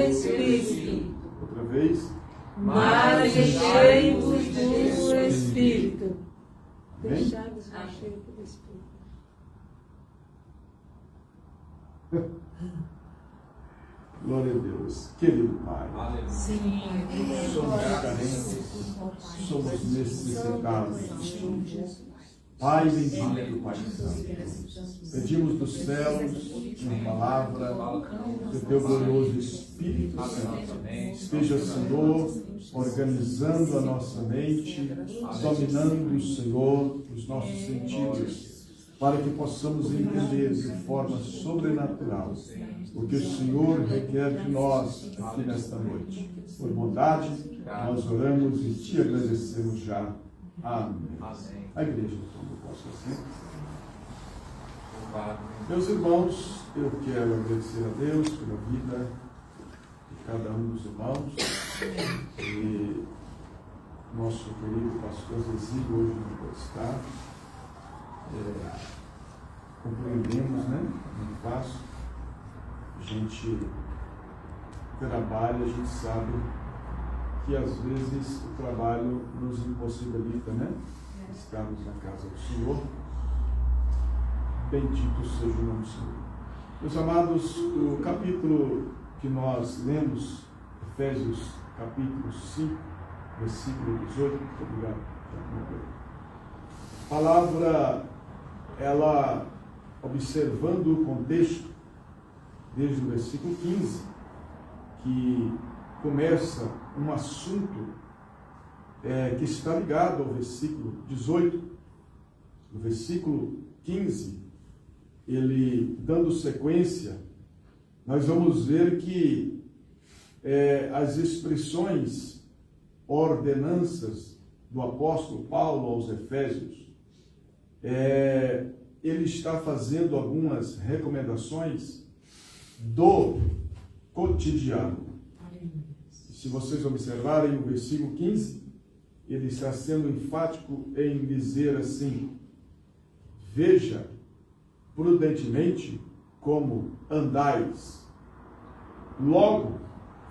Espírito. Outra vez. Mas enchei-vos do Espírito. Deixados encher do Espírito. Glória a Deus. Querido Pai, Sim. somos carentes, somos necessitados. Pai bendito, Pai Santo, pedimos dos céus uma palavra do Teu glorioso Espírito Santo. Esteja, Senhor, organizando a nossa mente, dominando, Senhor, os nossos sentidos, para que possamos entender de forma sobrenatural o que o Senhor requer de nós aqui nesta noite. Por bondade, nós oramos e Te agradecemos já. Amém. A igreja toma posse assim. Meus irmãos, eu quero agradecer a Deus pela vida de cada um dos irmãos. E nosso querido pastor Zezinho hoje não pode estar. Compreendemos, né? Muito fácil. A gente trabalha, a gente sabe que às vezes o trabalho nos impossibilita, né? Estarmos na casa do Senhor. Bendito seja o nome do Senhor. Meus amados, o capítulo que nós lemos, Efésios capítulo 5, versículo 18, muito obrigado. A palavra, ela, observando o contexto, desde o versículo 15, que começa um assunto que está ligado ao versículo 18. No versículo 15, ele dando sequência, nós vamos ver que as expressões, ordenanças do apóstolo Paulo aos Efésios, ele está fazendo algumas recomendações do cotidiano. Se vocês observarem o versículo 15, ele está sendo enfático em dizer assim: veja prudentemente como andais. Logo,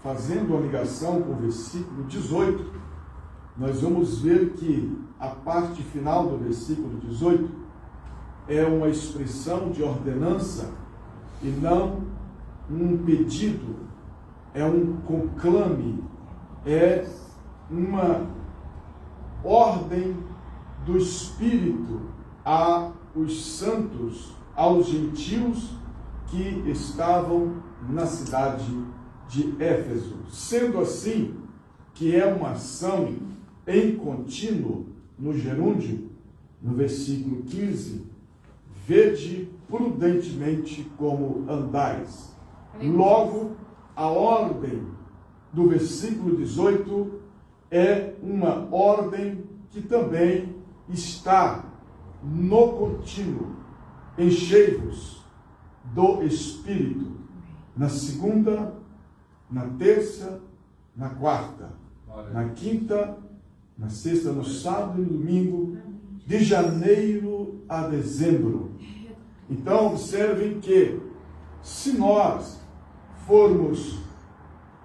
fazendo a ligação com o versículo 18, nós vamos ver que a parte final do versículo 18 é uma expressão de ordenança e não um pedido, é um conclame, é uma ordem do Espírito aos santos, aos gentios que estavam na cidade de Éfeso. Sendo assim, que é uma ação em contínuo, no gerúndio, no versículo 15, vede prudentemente como andais. Logo, a ordem do versículo 18 é uma ordem que também está no contínuo. Enchei-vos do Espírito, na segunda, na terça, na quarta, na quinta, na sexta, no sábado e no domingo, de janeiro a dezembro. Então, observem que, se nós formos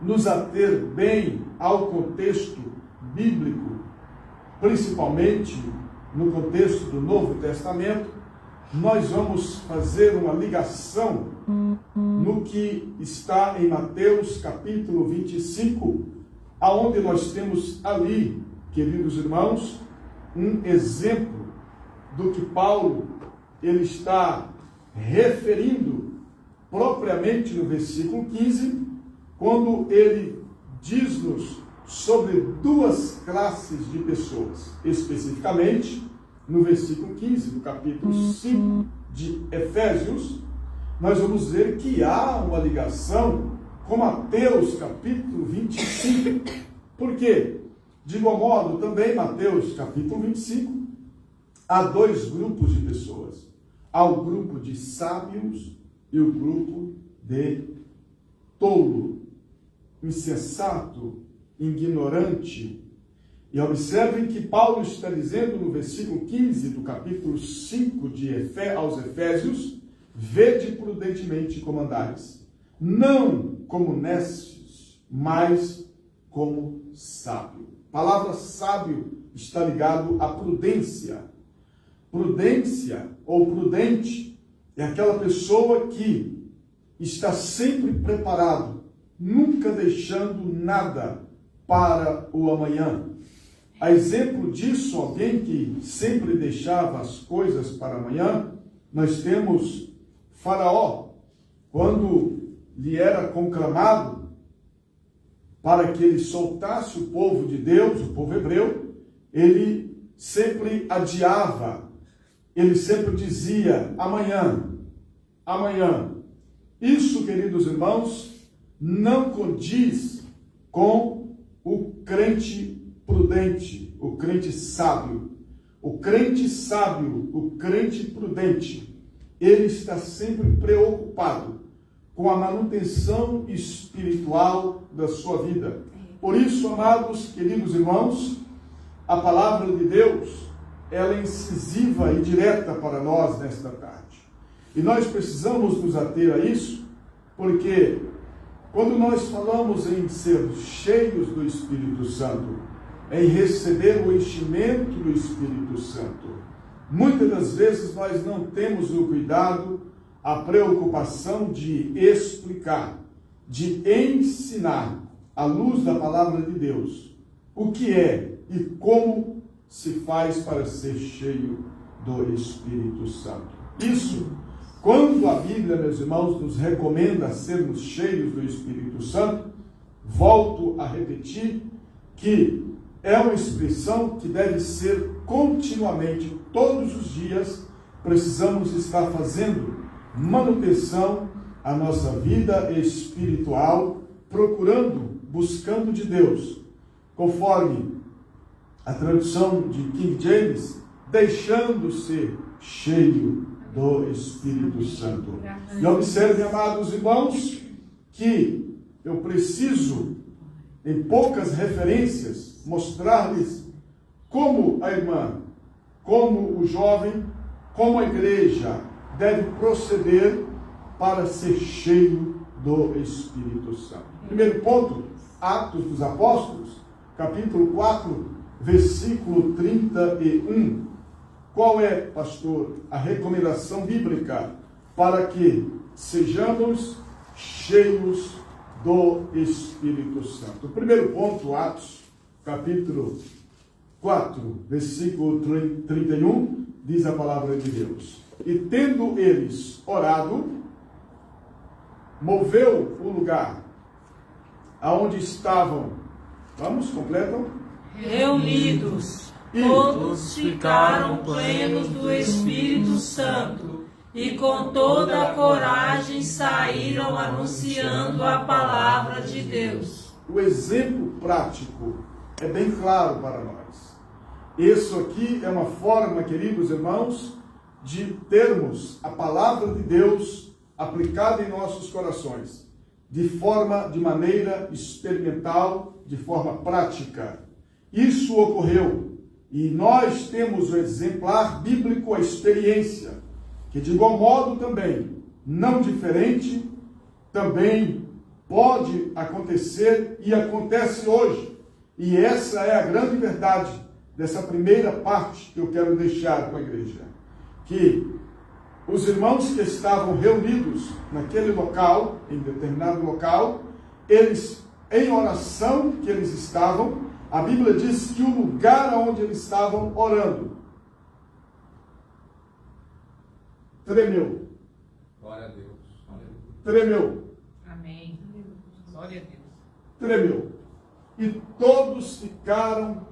nos ater bem ao contexto bíblico, principalmente no contexto do Novo Testamento, nós vamos fazer uma ligação no que está em Mateus capítulo 25, aonde nós temos ali, queridos irmãos, um exemplo do que Paulo ele está referindo propriamente no versículo 15, quando ele diz-nos sobre duas classes de pessoas, especificamente no versículo 15 do capítulo 5 de Efésios, nós vamos ver que há uma ligação com Mateus capítulo 25. Por quê? De igual modo, também Mateus capítulo 25, há dois grupos de pessoas. Há o grupo de sábios e o grupo de tolo, insensato, ignorante. E observem que Paulo está dizendo no versículo 15 do capítulo 5 aos Efésios: vede prudentemente como andais, não como necios, mas como sábio. A palavra sábio está ligado à prudência. Prudência ou prudente é aquela pessoa que está sempre preparado, nunca deixando nada para o amanhã. A exemplo disso, alguém que sempre deixava as coisas para amanhã, nós temos Faraó, quando lhe era conclamado para que ele soltasse o povo de Deus, o povo hebreu, ele sempre adiava, ele sempre dizia, amanhã, amanhã. Isso, queridos irmãos, não condiz com o crente prudente, o crente sábio. O crente sábio, o crente prudente, ele está sempre preocupado com a manutenção espiritual da sua vida. Por isso, amados, queridos irmãos, a palavra de Deus, ela é incisiva e direta para nós nesta tarde. E nós precisamos nos ater a isso, porque quando nós falamos em ser cheios do Espírito Santo, em receber o enchimento do Espírito Santo, muitas das vezes nós não temos o cuidado, a preocupação de explicar, de ensinar, à luz da palavra de Deus, o que é e como se faz para ser cheio do Espírito Santo. Isso, quando a Bíblia, meus irmãos, nos recomenda sermos cheios do Espírito Santo, volto a repetir que é uma expressão que deve ser continuamente, todos os dias, precisamos estar fazendo manutenção à nossa vida espiritual, procurando, buscando de Deus, conforme a tradução de King James, deixando ser cheio do Espírito Santo. E observem, amados irmãos, que eu preciso, em poucas referências, mostrar-lhes como a irmã, como o jovem, como a igreja deve proceder para ser cheio do Espírito Santo. Primeiro ponto, Atos dos Apóstolos, capítulo 4, versículo 31. Qual é, pastor, a recomendação bíblica para que sejamos cheios do Espírito Santo? O primeiro ponto, Atos, capítulo 4, versículo 31, diz a palavra de Deus. E tendo eles orado, moveu o lugar aonde estavam, vamos, completam? Reunidos, todos ficaram plenos do Espírito Santo e com toda a coragem saíram anunciando a palavra de Deus. O exemplo prático é bem claro para nós. Isso aqui é uma forma, queridos irmãos, de termos a palavra de Deus aplicada em nossos corações, de maneira experimental, de forma prática. Isso ocorreu, e nós temos o exemplar bíblico, a experiência, que de igual modo também, não diferente, também pode acontecer e acontece hoje. E essa é a grande verdade dessa primeira parte que eu quero deixar com a igreja. Que os irmãos que estavam reunidos naquele local, em determinado local, eles, em oração que eles estavam, a Bíblia diz que o lugar onde eles estavam orando tremeu. Glória a Deus. Tremeu. Amém. Glória a Deus. Tremeu. E todos ficaram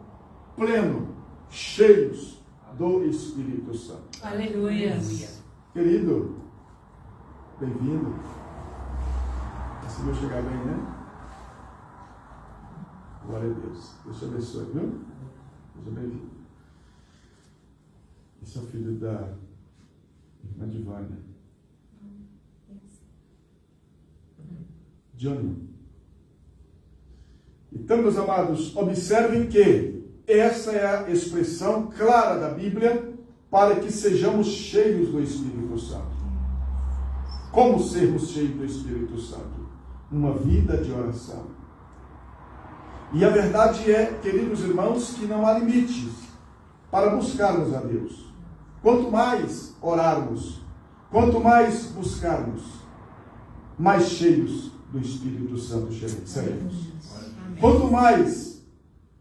plenos, cheios do Espírito Santo. Aleluia. Querido, bem-vindo. Conseguiu chegar bem, né? Glória a Deus. Deus te abençoe, viu? Seja bem-vindo. Esse é o filho da irmã Divânia. Johnny. Então, meus amados, observem que essa é a expressão clara da Bíblia para que sejamos cheios do Espírito Santo. Como sermos cheios do Espírito Santo? Uma vida de oração. E a verdade é, queridos irmãos, que não há limites para buscarmos a Deus. Quanto mais orarmos, quanto mais buscarmos, mais cheios do Espírito Santo seremos. Quanto mais,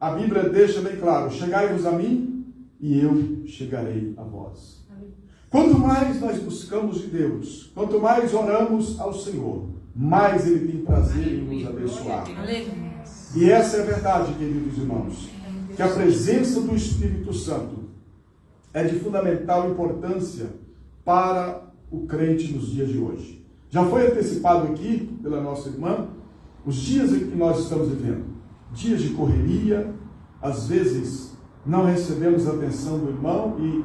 a Bíblia deixa bem claro, chegai-vos a mim e eu chegarei a vós. Quanto mais nós buscamos de Deus, quanto mais oramos ao Senhor, mais Ele tem prazer em nos abençoar. E essa é a verdade, queridos irmãos, que a presença do Espírito Santo é de fundamental importância para o crente nos dias de hoje. Já foi antecipado aqui pela nossa irmã os dias em que nós estamos vivendo. Dias de correria, às vezes não recebemos a atenção do irmão e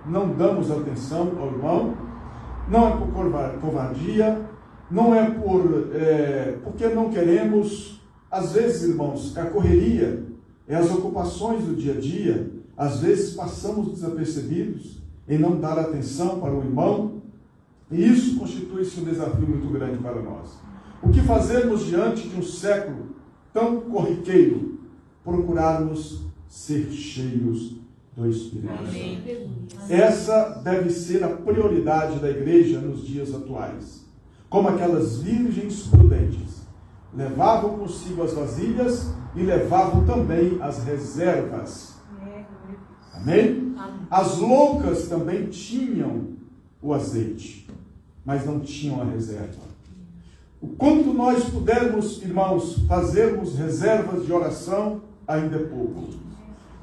não damos atenção ao irmão. Não é por covardia, não é porque não queremos. Às vezes, irmãos, a correria é as ocupações do dia a dia. Às vezes passamos desapercebidos em não dar atenção para o irmão, e isso constitui-se um desafio muito grande para nós. O que fazermos diante de um século tão corriqueiro? Procurarmos ser cheios do Espírito Santo. Essa deve ser a prioridade da igreja nos dias atuais. Como aquelas virgens prudentes levavam consigo as vasilhas e levavam também as reservas. Amém? As loucas também tinham o azeite, mas não tinham a reserva. O quanto nós pudermos, irmãos, fazermos reservas de oração, ainda é pouco.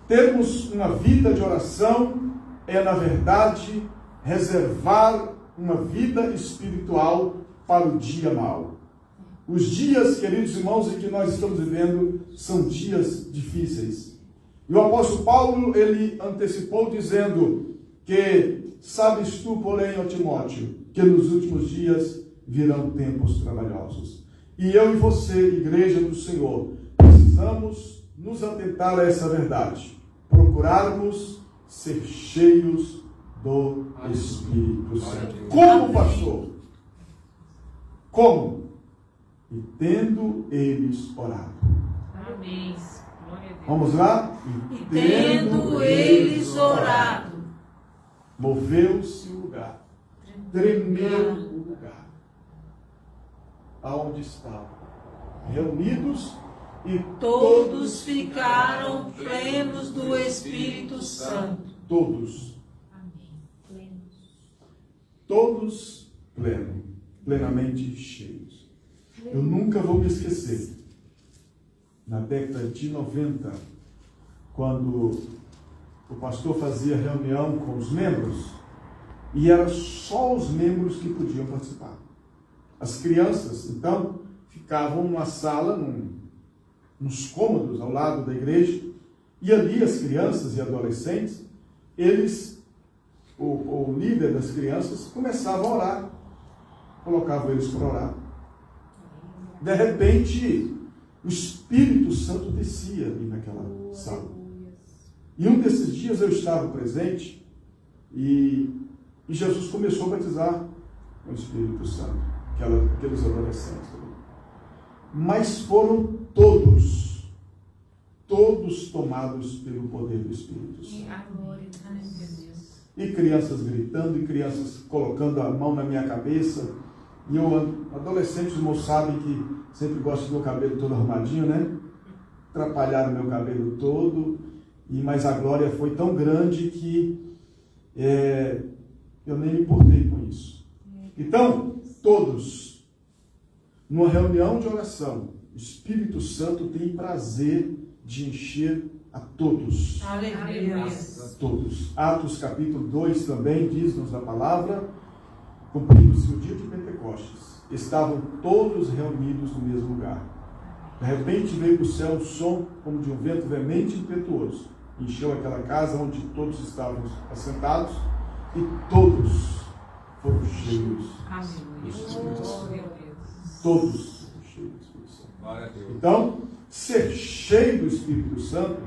Termos uma vida de oração é, na verdade, reservar uma vida espiritual para o dia mau. Os dias, queridos irmãos, em que nós estamos vivendo são dias difíceis. E o apóstolo Paulo, ele antecipou dizendo que, sabes tu, porém, ó Timóteo, que nos últimos dias virão tempos trabalhosos. E eu e você, igreja do Senhor, precisamos nos atentar a essa verdade. Procurarmos ser cheios do Espírito Santo. Como, pastor? Como? E tendo eles orado. Amém. Vamos lá? E tendo eles orado, moveu-se o lugar. Tremeu o lugar. Aonde estavam? Reunidos e todos ficaram plenos do Espírito Santo. Todos. Todos plenamente cheios. Eu nunca vou me esquecer. Na década de 90, quando o pastor fazia reunião com os membros, e era só os membros que podiam participar. As crianças, então, ficavam numa sala, nos cômodos ao lado da igreja, e ali as crianças e adolescentes, o líder das crianças começava a orar, colocava eles para orar. De repente, o Espírito Santo descia ali naquela sala. E um desses dias eu estava presente e Jesus começou a batizar o Espírito Santo, aqueles adolescentes. Mas foram todos tomados pelo poder do Espírito Santo. E crianças gritando, e crianças colocando a mão na minha cabeça. E eu, adolescentes, os irmãos sabem que sempre gosto do meu cabelo todo arrumadinho, né? Atrapalharam meu cabelo todo, mas a glória foi tão grande que eu nem me importei com isso. Então, todos, numa reunião de oração, o Espírito Santo tem prazer de encher a todos. Aleluia. A todos. Atos capítulo 2 também diz-nos a palavra, cumprindo-se o dia de Pentecostes, estavam todos reunidos no mesmo lugar. De repente veio do céu um som como de um vento veemente e impetuoso, encheu aquela casa onde todos estavam assentados, e todos foram cheios do Espírito Santo. Todos foram cheios do Espírito Santo. Então, ser cheio do Espírito Santo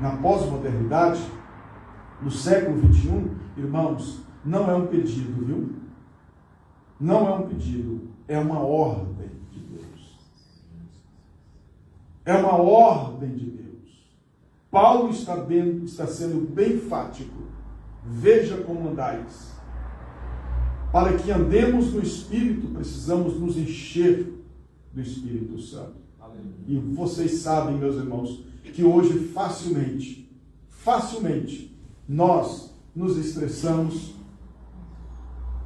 na pós-modernidade, no século XXI, irmãos, não é um pedido, viu? Não é um pedido, é uma ordem de Deus. É uma ordem de Deus. Paulo está sendo bem enfático. Veja como andais. Para que andemos no Espírito, precisamos nos encher do Espírito Santo. E vocês sabem, meus irmãos, que hoje facilmente, nós nos estressamos.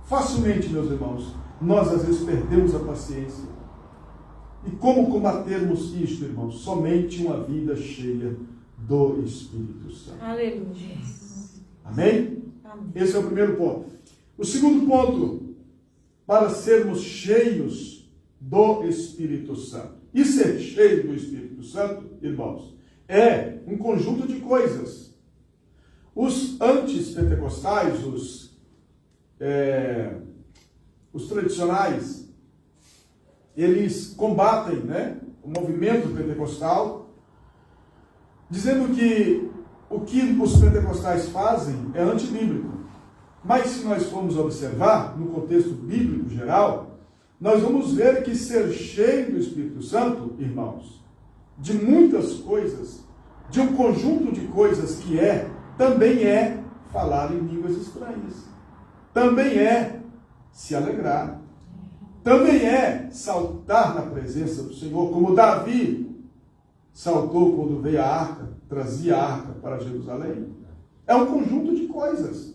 Facilmente, meus irmãos, nós às vezes perdemos a paciência. E como combatermos isto, irmãos? Somente uma vida cheia do Espírito Santo. Aleluia. Amém? Amém. Esse é o primeiro ponto. O segundo ponto, para sermos cheios do Espírito Santo. E ser cheio do Espírito Santo, irmãos, é um conjunto de coisas. Os antes-pentecostais, os tradicionais, eles combatem, o movimento pentecostal, dizendo que o que os pentecostais fazem é antibíblico. Mas se nós formos observar, no contexto bíblico geral, nós vamos ver que ser cheio do Espírito Santo, irmãos, de muitas coisas, de um conjunto de coisas que também é falar em línguas estranhas, também é se alegrar, também é saltar na presença do Senhor, como Davi saltou quando veio a arca, trazia a arca para Jerusalém. É um conjunto de coisas.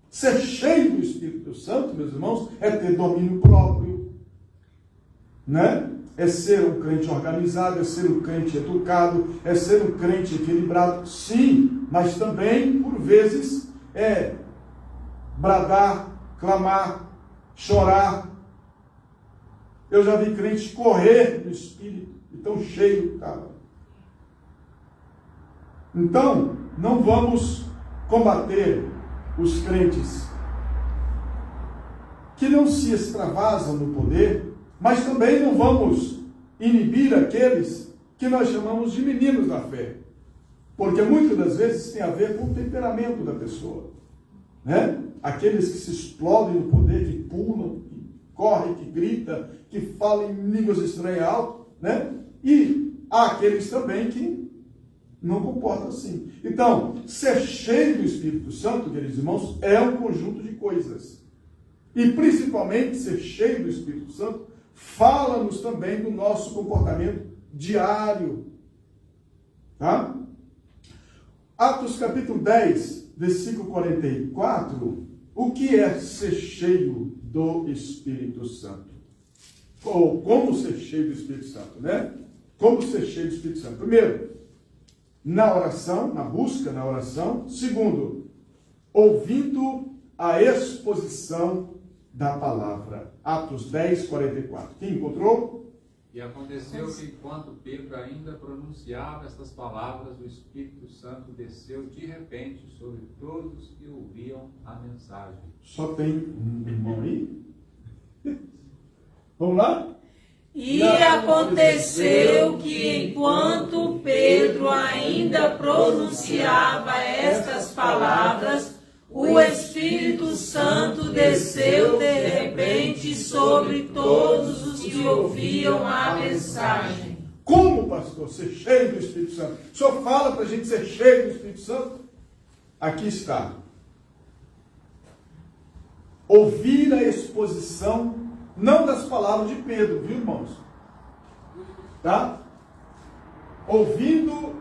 Ser cheio do Espírito Santo, meus irmãos, é ter domínio próprio, é ser um crente organizado, é ser um crente educado, é ser um crente equilibrado, sim, mas também, por vezes, é bradar, clamar, chorar. Eu já vi crente correr no Espírito, e tão cheio que estava. Então, não vamos combater os crentes que não se extravasam no poder, mas também não vamos inibir aqueles que nós chamamos de meninos da fé, porque muitas das vezes tem a ver com o temperamento da pessoa, aqueles que se explodem no poder, que pulam, que correm, que gritam, que falam em línguas estranhas alto, e há aqueles também que não comportam assim. Então, ser cheio do Espírito Santo, queridos irmãos, é um conjunto de coisas. E principalmente ser cheio do Espírito Santo fala-nos também do nosso comportamento diário. Tá? Atos capítulo 10, versículo 44, o que é ser cheio do Espírito Santo? Ou como ser cheio do Espírito Santo, Como ser cheio do Espírito Santo? Primeiro, na oração, na busca na oração. Segundo, ouvindo a exposição da palavra. Atos 10, 44. Quem encontrou? E aconteceu que, enquanto Pedro ainda pronunciava estas palavras, o Espírito Santo desceu de repente sobre todos que ouviam a mensagem. Só tem um irmão aí? Vamos lá? E aconteceu que, enquanto Pedro ainda pronunciava estas palavras, o Espírito Santo desceu de repente sobre todos os que ouviam a mensagem. Como, pastor, ser cheio do Espírito Santo? O senhor fala para a gente ser cheio do Espírito Santo? Aqui está. Ouvir a exposição, não das palavras de Pedro, viu, irmãos? Tá? Ouvindo,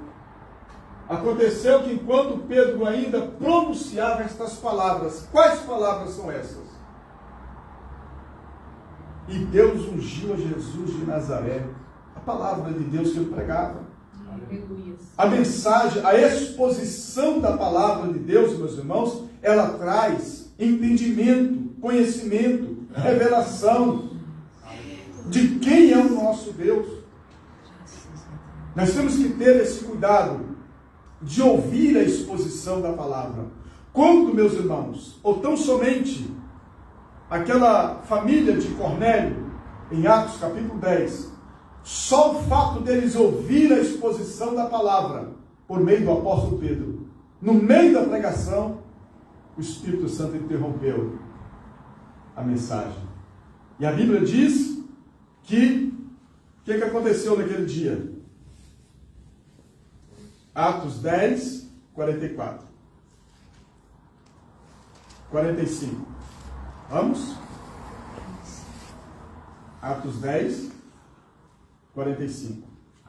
aconteceu que enquanto Pedro ainda pronunciava estas palavras, quais palavras são essas? E Deus ungiu a Jesus de Nazaré, a palavra de Deus que ele pregava. A mensagem, a exposição da palavra de Deus, meus irmãos, ela traz entendimento, conhecimento, revelação de quem é o nosso Deus. Nós temos que ter esse cuidado de ouvir a exposição da palavra. Quando, meus irmãos, ou tão somente aquela família de Cornélio, em Atos capítulo 10, só o fato deles ouvir a exposição da palavra, por meio do apóstolo Pedro, no meio da pregação, o Espírito Santo interrompeu a mensagem. E a Bíblia diz que o que aconteceu naquele dia? Atos 10, 44. 45. Vamos? Atos 10, 45.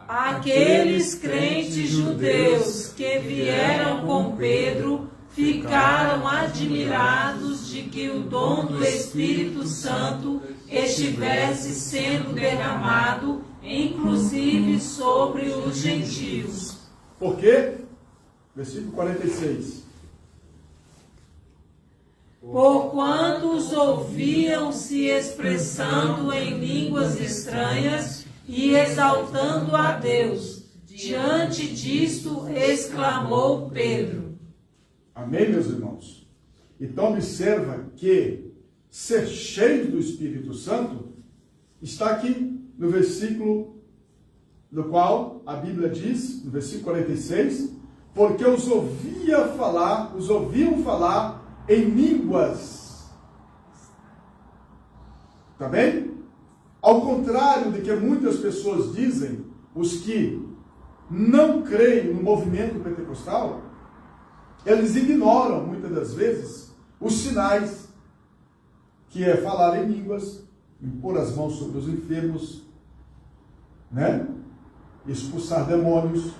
Aqueles crentes judeus que vieram com Pedro ficaram admirados de que o dom do Espírito Santo estivesse sendo derramado, inclusive sobre os gentios. Por quê? Versículo 46. Porquanto os ouviam se expressando em línguas estranhas e exaltando a Deus. Diante disto exclamou Pedro. Amém, meus irmãos? Então observa que ser cheio do Espírito Santo está aqui no versículo no qual a Bíblia diz, no versículo 46, porque os ouviam falar em línguas. Tá bem? Ao contrário de que muitas pessoas dizem, os que não creem no movimento pentecostal, eles ignoram, muitas das vezes, os sinais, que é falar em línguas, impor as mãos sobre os enfermos, né? Expulsar demônios,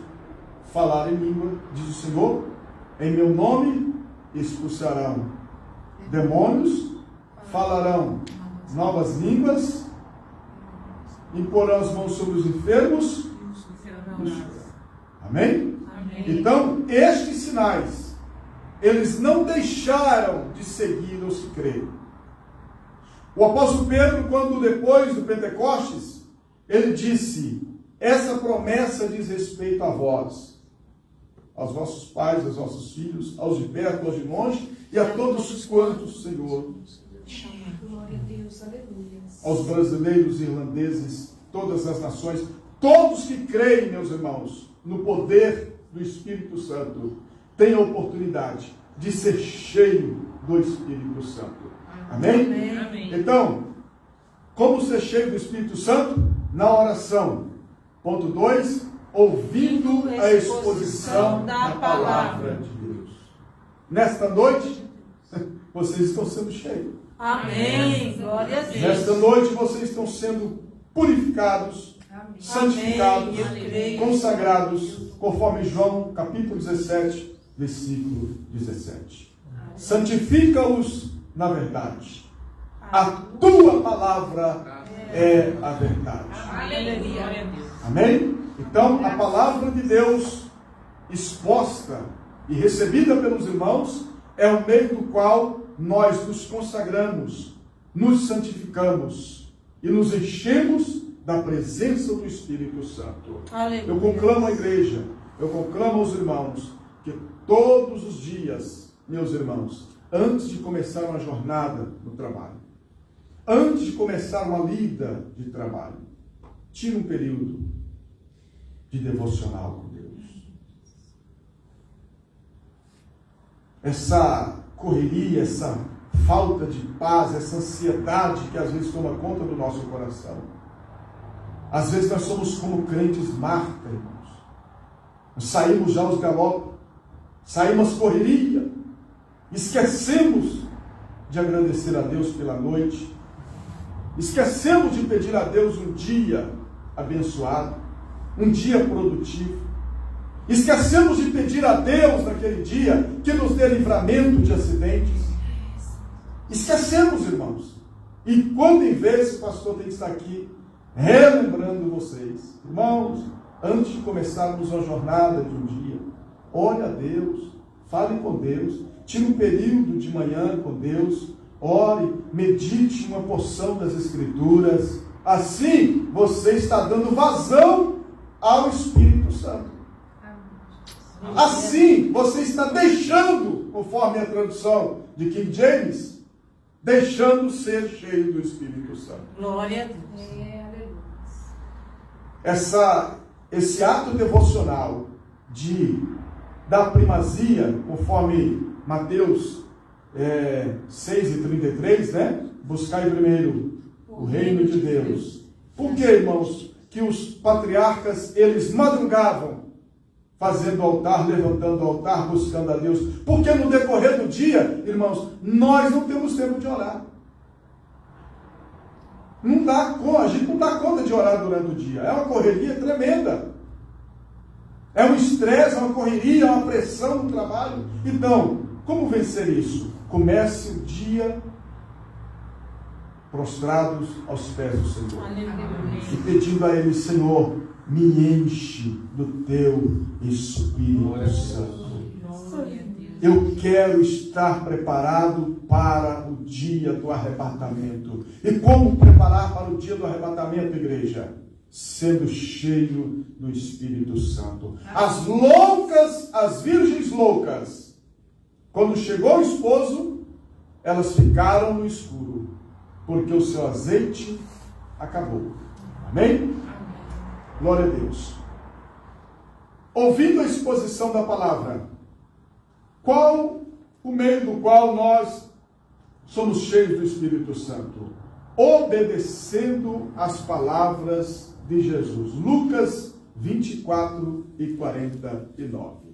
falar em língua, diz o Senhor, em meu nome expulsarão demônios, falarão novas línguas, imporão as mãos sobre os enfermos. Amém? Então, estes sinais, eles não deixaram de seguir os que creem. O apóstolo Pedro, quando depois do Pentecostes, ele disse, essa promessa diz respeito a vós, aos vossos pais, aos vossos filhos, aos de perto, aos de longe, e a todos quantos, Senhor, Glória a Deus, aleluia. aos brasileiros, irlandeses, todas as nações, todos que creem, meus irmãos, no poder do Espírito Santo, têm a oportunidade de ser cheio do Espírito Santo. Amém? Amém. Então, como ser cheio do Espírito Santo? Na oração. Ponto 2, ouvindo a exposição da palavra de Deus. Nesta noite, vocês estão sendo cheios. Amém. Glória a Deus. Nesta noite, vocês estão sendo purificados, santificados, Amém. Eu creio. consagrados, conforme João, capítulo 17, versículo 17. Santifica-os na verdade. A tua palavra é a verdade. Aleluia. Amém? Então, a palavra de Deus exposta e recebida pelos irmãos é o meio do qual nós nos consagramos, nos santificamos e nos enchemos da presença do Espírito Santo. Aleluia. Eu conclamo a igreja, eu conclamo aos irmãos que todos os dias, meus irmãos, antes de começar uma jornada no trabalho, antes de começar uma lida de trabalho, tire um período de devocional com Deus. Essa correria, essa falta de paz, essa ansiedade que às vezes toma conta do nosso coração. Às vezes nós somos como crentes Marta, irmãos. Nós saímos já aos galopes, saímos correria, esquecemos de agradecer a Deus pela noite, esquecemos de pedir a Deus um dia abençoado, um dia produtivo. Esquecemos de pedir a Deus naquele dia que nos dê livramento de acidentes. Esquecemos, irmãos. E quando em vez o pastor tem que estar aqui relembrando vocês, irmãos, antes de começarmos a jornada de um dia, ore a Deus, fale com Deus, tire um período de manhã com Deus, ore, medite uma porção das Escrituras. Assim você está dando vazão ao Espírito Santo. Assim você está deixando, conforme a tradução de King James, deixando ser cheio do Espírito Santo. Glória a Deus. Esse ato devocional de dar primazia, conforme Mateus 6:33, né? Buscai primeiro o reino de Deus. Por que, irmãos, que os patriarcas, eles madrugavam fazendo altar, levantando altar, buscando a Deus. Porque no decorrer do dia, irmãos, nós não temos tempo de orar. A gente não dá conta de orar durante o dia. É uma correria tremenda. É um estresse, é uma correria, é uma pressão no trabalho. Então, como vencer isso? Comece o dia prostrados aos pés do Senhor. E pedindo a Ele, Senhor, me enche do Teu Espírito Santo. Eu quero estar preparado para o dia do arrebatamento. E como preparar para o dia do arrebatamento, igreja? Sendo cheio do Espírito Santo. As loucas, as virgens loucas, quando chegou o esposo, elas ficaram no escuro, porque o seu azeite acabou. Amém? Glória a Deus. Ouvindo a exposição da palavra, qual o meio do qual nós somos cheios do Espírito Santo? Obedecendo as palavras de Jesus. Lucas 24 e 49.